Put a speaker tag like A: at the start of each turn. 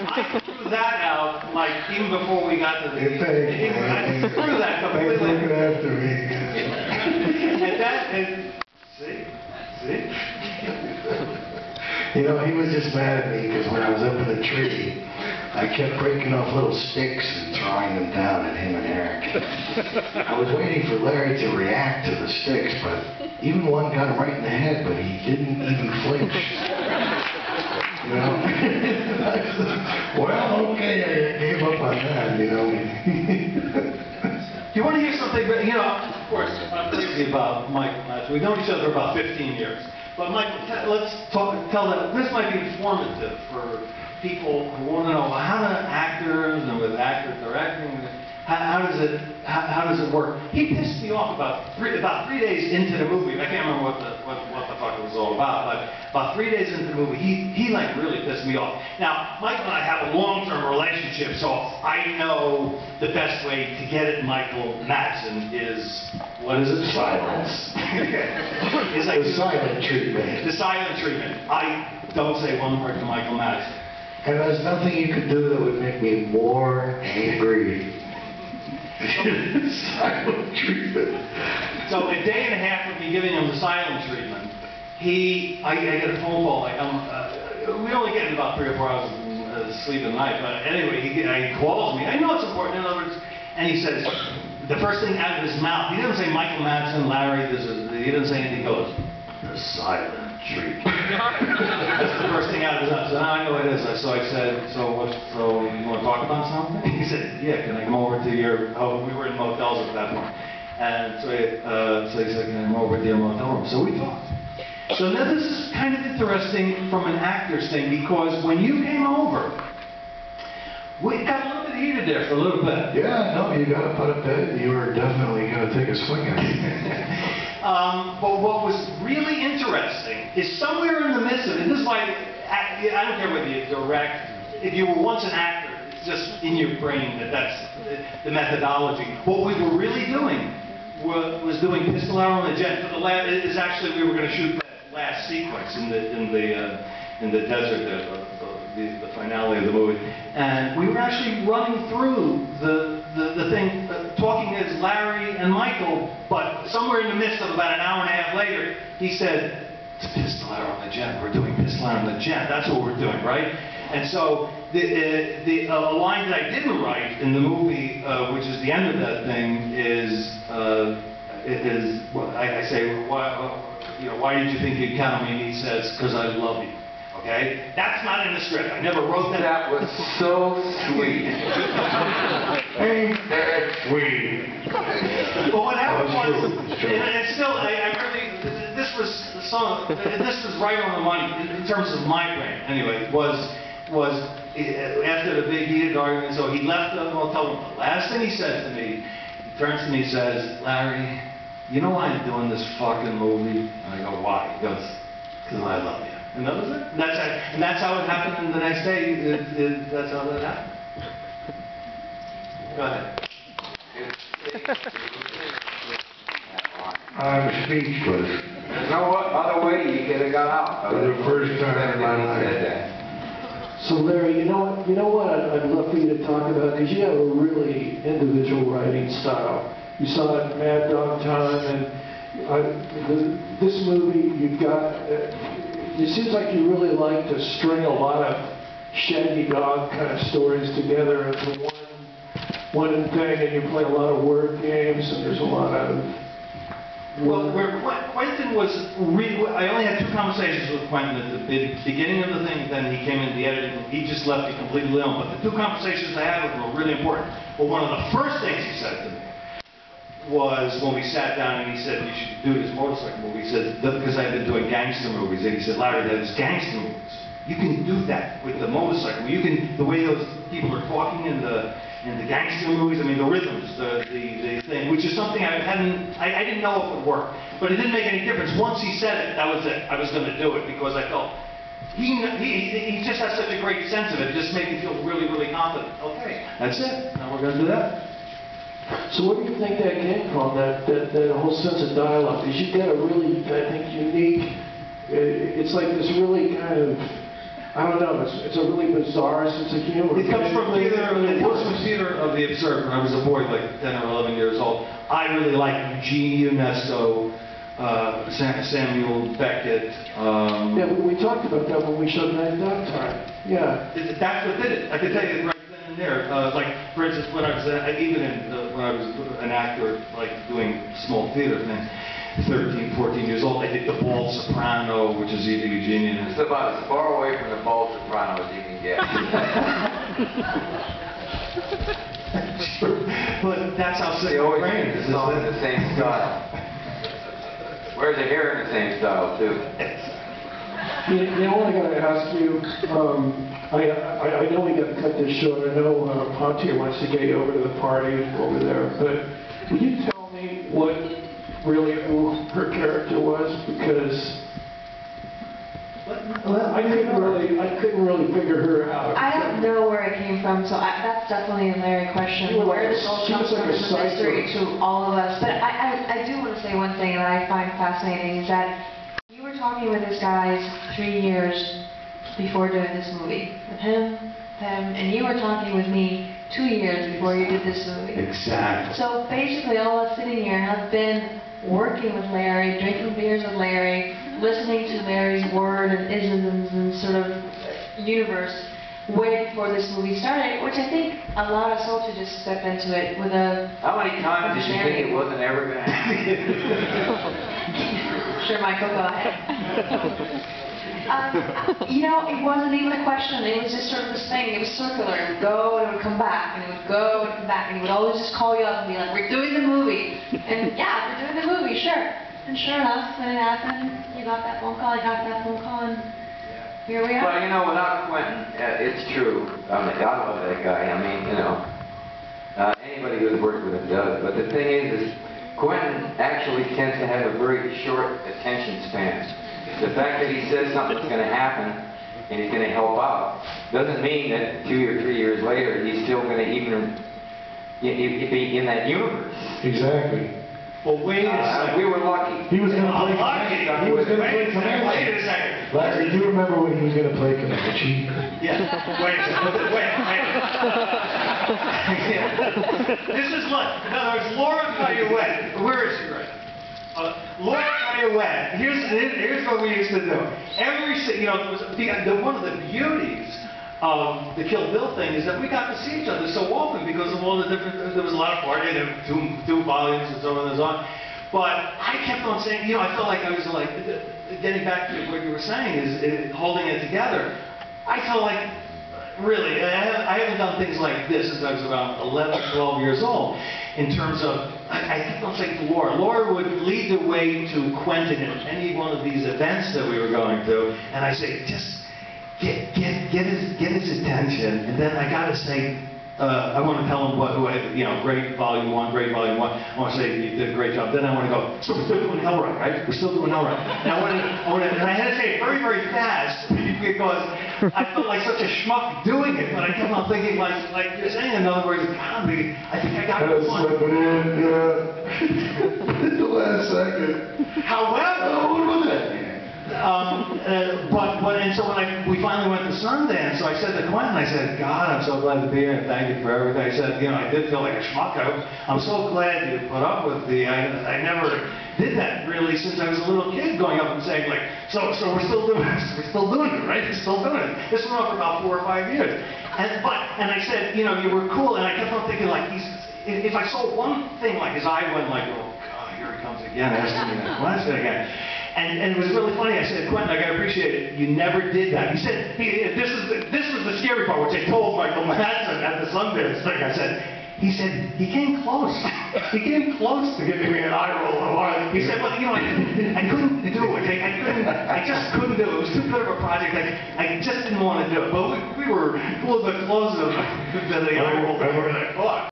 A: I threw that out, like, even before we got to the... I threw that completely.
B: Thanks for looking after me.
A: And that, see?
B: You know, he was just mad at me because when I was up in the tree, I kept breaking off little sticks and throwing them down at him and Eric. I was waiting for Larry to react to the sticks, but even one got him right in the head, but he didn't even flinch. You know? Well, okay, I gave up on that, you know.
A: You want to hear something? You know, of course, I'm crazy about Michael Madsen. We've known each other for about 15 years. But Michael, let's tell them, this might be informative for people who want to know how do actors and with actors directing, how does it work? He pissed me off about 3 days into the movie. I can't remember what the fuck it was all about, but about 3 days into the movie, he like really pissed me off. Now, Michael and I have a long-term relationship, so I know the best way to get at Michael Madsen is, what is it?
B: Silence.
A: It's like
B: the silent treatment.
A: The silent treatment. I don't say one word to Michael Madsen.
B: And there's nothing you could do that would make me more angry. Silent treatment.
A: So a day and a half of me giving him the silent treatment, I get a phone call, like, we only get about 3 or 4 hours of sleep a night, but anyway, he calls me. I know it's important, in other words, and he says, the first thing out of his mouth, he doesn't say Michael Madsen, Larry, he doesn't say anything, he goes, the silent treatment. That's the first thing out of his mouth. So now I know it is. So I said, so you want to talk about something? He said, yeah, can I come over to your, we were in motels at that point. And so he said, can I come over to your motel room? So we talked. So now this is kind of interesting from an actor's thing, because when you came over, we got a little bit heated there for a little bit.
B: Yeah, no, you got to put a bit. You were definitely going to take a swing at it.
A: But what was really interesting is somewhere in the midst of it, and this is why, I don't care whether you direct, if you were once an actor, it's just in your brain that's the methodology. What we were really doing was doing Pistol Arrow on the Jet. For the last, is actually we were going to shoot that last sequence in the desert, the finale of the movie, and we were actually running through the thing, talking as Larry and Michael, but somewhere in the midst of about an hour and a half later, he said, it's Pistol Arrow on the Jet. We're doing Pistol Arrow on the Jet. That's what we're doing, right? And so a line that I didn't write in the movie, which is the end of that thing, is I say, why did you think you'd count on me? And he says, because I love you. Okay? That's not in the script. I never wrote that.
C: That was so sweet.
B: Ain't that sweet?
A: But what happened was, and still, I really, this was right on the money in terms of my brain. Anyway, was after the big heated argument. So he left the motel room. The last thing he said to me, he turns to me and says, Larry, you know why I'm doing this fucking movie? And I go, why? He goes, because I love you. And that was it. And that's how it happened. And the next day, that's how that happened. Go ahead.
B: I'm speechless.
C: There's no other way you could have got out.
B: For the first time in my life.
D: So Larry, you know what I'd love for you to talk about, because you have a really individual writing style. You saw it in Mad Dog Time, and this movie, you've got, it seems like you really like to string a lot of shaggy dog kind of stories together into one thing, and you play a lot of word games, and there's a lot of...
A: Well, where Quentin was, I only had 2 conversations with Quentin at the beginning of the thing, then he came into the editing, he just left it completely alone. But the 2 conversations I had with him were really important. But one of the first things he said to me was when we sat down and he said, you should do this motorcycle movie. He said, because I've been doing gangster movies. And he said, Larry, there's gangster movies. You can do that with the motorcycle. You can, the way those people are talking in the gangster movies, I mean, the rhythms, the thing, which is something I didn't know if it would work. But it didn't make any difference. Once he said it, that was it. I was going to do it because I felt, he just has such a great sense of it. It just made me feel really, really confident. Okay, that's it. Now we're going to do that.
D: So where do you think that came from, that whole sense of dialogue? Because you've got a really, I think, unique It's like this really kind of, I don't know, it's a really bizarre sense of humor.
A: It comes from theater of the absurd. When I was a boy, like 10 or 11 years old, I really liked Eugene Ionesco, Samuel Beckett.
D: Yeah, we talked about that when we showed Mad Dog Time. Yeah.
A: That's what did it. I can tell you right then and there. Like, for instance, when I was when I was an actor, like doing small theater things, 13, 14 years old, I did The Bald Soprano, which is Eugene.
C: It's about as far away from The Bald Soprano as you can get.
A: But that's how sick
C: They
A: my
C: always
A: brain
C: make
A: is.
C: the song in the same style. Wears the hair in the same style, too.
D: You know what I gotta ask you? I know we gotta cut this short. I know Pontier wants to get you over to the party over there, but will you tell me what really who her character was? Because I couldn't really figure her out.
E: I don't know where it came from, so that's definitely a Larry question.
D: Well,
E: Where this all
D: she
E: comes
D: was like
E: from
D: a
E: is a mystery
D: psycho.
E: to all of us. But I do want to say one thing that I find fascinating is that you were talking with this guy 3 years before doing this movie. With him, and you were talking with me 2 years before you did this movie.
B: Exactly.
E: So basically all of us sitting here have been working with Larry, drinking beers with Larry, listening to Larry's word and isms and sort of universe way before this movie started, which I think allowed us all to just step into it with a...
C: How many times did you think it wasn't ever going to happen?
E: Sure, Michael, go ahead. You know, it wasn't even a question. It was just sort of this thing. It was circular. It would go and it would come back, and it would go and come back, and he would always just call you up and be like, "We're doing the movie." And yeah, we're doing the movie, sure. And sure enough, when it happened, you got that phone call, I got that phone call, and here we are.
C: Well, you know, without Quentin, it's true. I mean, I love that guy. I mean, you know, anybody who's worked with him does. But the thing is Quentin actually tends to have a very short attention span. The fact that he says something's going to happen and he's going to help out doesn't mean that 2 or 3 years later he's still going to even be in that universe.
B: Exactly.
A: Well, wait a second.
C: We were lucky.
B: He was going to play.
A: Lucky.
B: He was going to play
A: Wait a
B: Comanche.
A: second.
B: Larry, do you remember when he was going to play Comanche?
A: Yeah. Wait a second. Wait. Yeah. This is what. In other words, Laura Caillouette. Where is she right now? Laura Caillouette. Here's what we used to do. One of the beauties of the Kill Bill thing is that we got to see each other so often because of all the different. There was a lot of partying, there were two volumes and so on and so on. But I kept on saying, I felt like I was like getting back to what you were saying is holding it together. I felt like. Really, I haven't done things like this since I was about 11, 12 years old. In terms of, I kept on saying to Laura. Laura would lead the way to Quentin at any one of these events that we were going to, and I say, just get his attention, and then I got to say, I want to tell him great volume one. I want to say you did a great job. Then I want to go, so we're still doing Hellride, right? We're still doing Hellride. And I had to say it very, very fast because I felt like such a schmuck doing it, but I kept on thinking like you're saying, in other words, God, I think I got
B: I was
A: this one.
B: slipping in at the last second.
A: However,
B: Oh, what was that?
A: And so when we finally went to Sundance, so I said to Quentin, I said, God, I'm so glad to be here and thank you for everything. I said, I did feel like a schmuck. I'm so glad you put up with I never did that really since I was a little kid going up and saying like, so we're still doing this, we're still doing it, right? We're still doing it. This went on for about 4 or 5 years. And I said, you were cool, and I kept on thinking like, if I saw one thing like his eye went like, oh God, here he comes again, asking me that question again. And it was really funny. I said, Quentin, I gotta appreciate it. You never did that. He said, this was the scary part, which I told Michael Madsen at the Sundance thing. He said, he came close. He came close to giving me an eye roll. He said, well, I couldn't do it. I just couldn't do it. It was too good of a project. I just didn't want to do it. But we were a little bit closer than the eye roll than I thought.